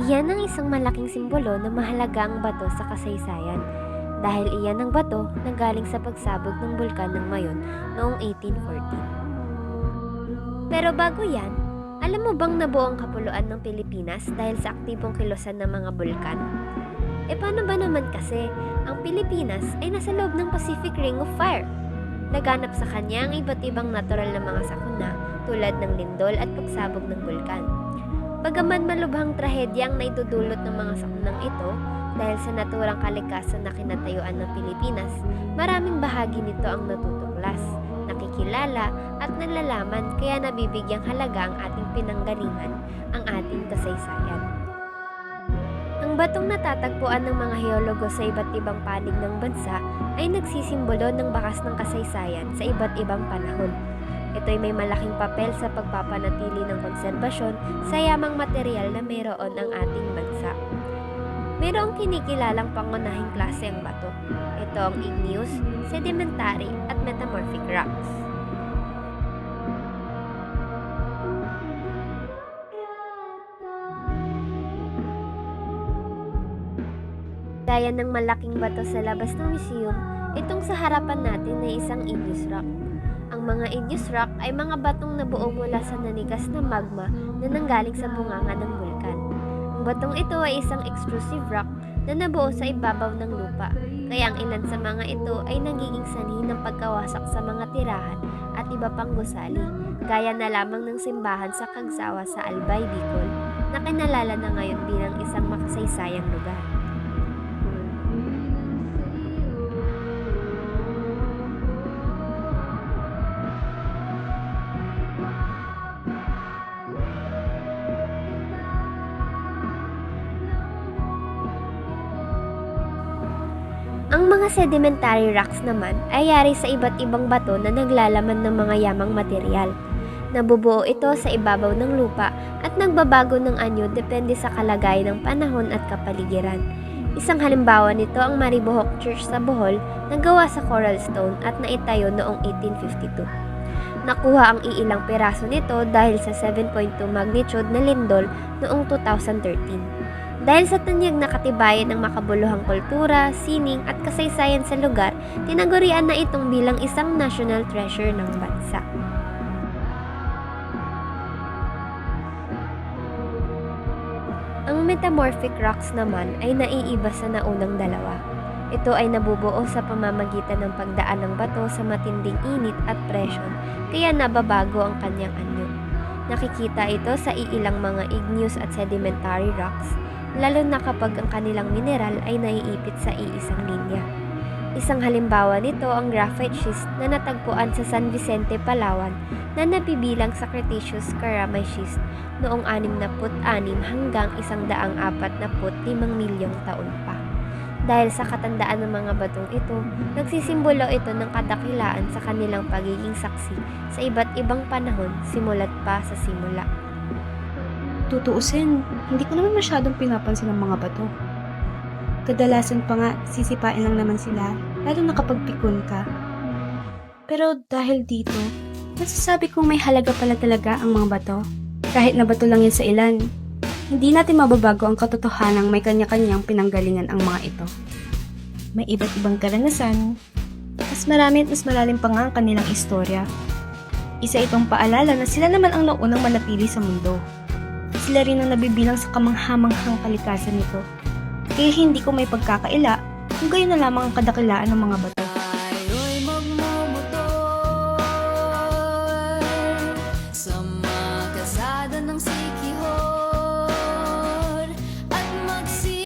Iyan ang isang malaking simbolo na mahalaga ang bato sa kasaysayan dahil iyan ang bato na galing sa pagsabog ng bulkan ng Mayon noong 1814. Pero bago yan, alam mo bang nabuo ang kapuluan ng Pilipinas dahil sa aktibong kilusan ng mga bulkan? E paano ba naman kasi ang Pilipinas ay nasa loob ng Pacific Ring of Fire? Laganap sa kanya ang iba't ibang natural na mga sakuna tulad ng lindol at pagsabog ng bulkan. Bagaman malubhang trahedya ang naidudulot ng mga sakunang ito dahil sa naturang kalikasan na kinatayuan ng Pilipinas, maraming bahagi nito ang natutuklas, nakikilala at nalalaman kaya nabibigyang halaga ang ating pinanggalingan, ang ating kasaysayan. Ang batong natatagpuan ng mga heologo sa iba't ibang panig ng bansa ay nagsisimbolo ng bakas ng kasaysayan sa iba't ibang panahon. Ito ay may malaking papel sa pagpapanatili ng konserbasyon sa yamang material na mayroon ang ating bansa. Mayroong kinikilalang pangunahing klase ang bato. Ito ang igneous, sedimentary at metamorphic rocks. Gaya ng malaking bato sa labas ng museum, itong sa harapan natin ay isang igneous rock. Ang mga igneous rock ay mga batong nabuo mula sa nanigas na magma na nanggaling sa bunganga ng bulkan. Ang batong ito ay isang extrusive rock na nabuo sa ibabaw ng lupa, kaya ang ilan sa mga ito ay nagiging sanhi ng pagkawasak sa mga tirahan at iba pang gusali, gaya na lamang ng simbahan sa Kagsawa sa Albay, Bicol, na kinalala na ngayon bilang isang makasaysayang lugar. Ang mga sedimentary rocks naman ay yari sa iba't ibang bato na naglalaman ng mga yamang material. Nabubuo ito sa ibabaw ng lupa at nagbabago ng anyo depende sa kalagayan ng panahon at kapaligiran. Isang halimbawa nito ang Maribojoc Church sa Bohol na gawa sa coral stone at naitayo noong 1852. Nakuha ang iilang piraso nito dahil sa 7.2 magnitude na lindol noong 2013. Dahil sa tanyag na katibayan ng makabuluhang kultura, sining at kasaysayan sa lugar, tinagurian na itong bilang isang national treasure ng bansa. Ang metamorphic rocks naman ay naiiba sa naunang dalawa. Ito ay nabubuo sa pamamagitan ng pagdaan ng bato sa matinding init at presyon, kaya nababago ang kanyang anyo. Nakikita ito sa iilang mga igneous at sedimentary rocks, lalo na kapag ang kanilang mineral ay naiipit sa iisang linya. Isang halimbawa nito ang graphite schist na natagpuan sa San Vicente, Palawan na nabibilang sa Cretaceous Caramay schist noong 66 hanggang 145 milyong taon pa. Dahil sa katandaan ng mga batong ito, nagsisimbolo ito ng kadakilaan sa kanilang pagiging saksi sa iba't ibang panahon simula't pa sa simula. Tutuusin, hindi ko naman masyadong pinapansin ang mga bato. Kadalasan pa nga, sisipain lang naman sila, lalo na kapag pikon ka. Pero dahil dito, masasabi kong may halaga pala talaga ang mga bato. Kahit na bato lang yan sa ilan, hindi natin mababago ang katotohanang may kanya-kanyang pinanggalingan ang mga ito. May iba't ibang karanasan, mas marami at mas malalim pa nga ang kanilang istorya. Isa itong paalala na sila naman ang naunang manatili sa mundo. Sila rin ang nabibilang sa kamanghamanghang kalikasan nito. Kaya hindi ko may pagkakaila kung gayon na lamang ang kadakilaan ng mga bato.